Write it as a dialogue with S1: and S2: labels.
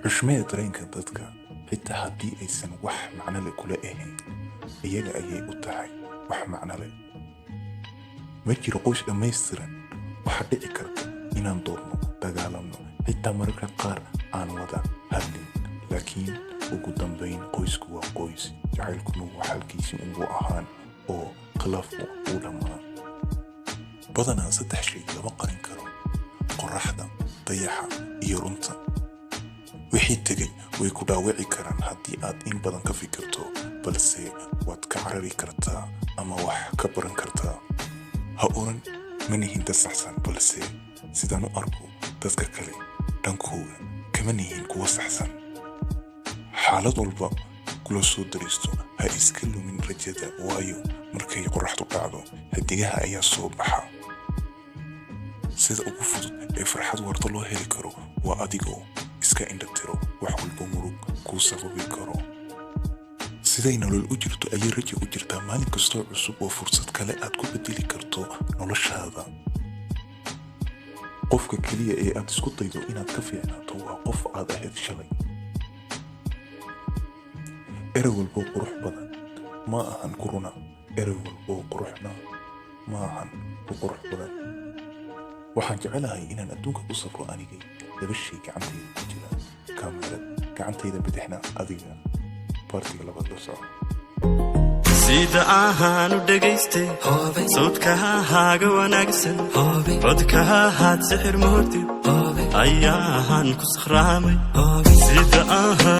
S1: xushmada dareenka dadka xitaa haddii aysan wax macno leh kula ahayn iyaga ayay u tahay wax macno leh. ma jiro qoys dhammaystiran. waxaa dhici karta inaan doorno dagaalamno xitaa mararka qaar aan wada hadlin, laakiin ugu dambayn qoysku waa qoys, jacaylkuna waa halkiisii ugu ahaan oo khilaafku u dhammaan. badanaa 3 shay lama qarin karo: qorraxda, dayaxa iyo runta. wixii tegay way ku dhaawici karaan haddii aad in badan ka fikirto, balse waad ka carari kartaa ama wax ka baran kartaa. ha oran mana nihin dad saxsan, balse sidaan u arko dadka kale dhankooda kama nihin kuwa saxsan. xaalad walba kula soo daristo ha iska lumin rajada, waayo markay qorraxdu dhacdo xidigaha ayaa soo baxa. sida ugu fudud ee farxad warta loo heli karo waa adigoo iska indhatiro wax walba murug kuu sababi karo. siday nolol u jirto ayay rajo u jirtaa. maalin kastoo cusub oo fursad kale aad ku bedeli karto noloshaada. qofka keliya ee aad isku daydo inaad ka fiicnaato waa qof aad ahayd shalay. erey walboo qurux badan ma ahan ku runa. erey walboo quruxna ma ahan ku qurux badan. waxaan jecelahay inaan adduunka ku safro anigay 2 shay gacantayda ku jira: kaamirad gacantayda bidixna adiga. baartiga labaad la soco.
S2: sida ahaan u dhageystay sawdkahaaga wanaagsan, codkahaad sixir moodid ayaa ahaan ku sakhraamay. sida ahaan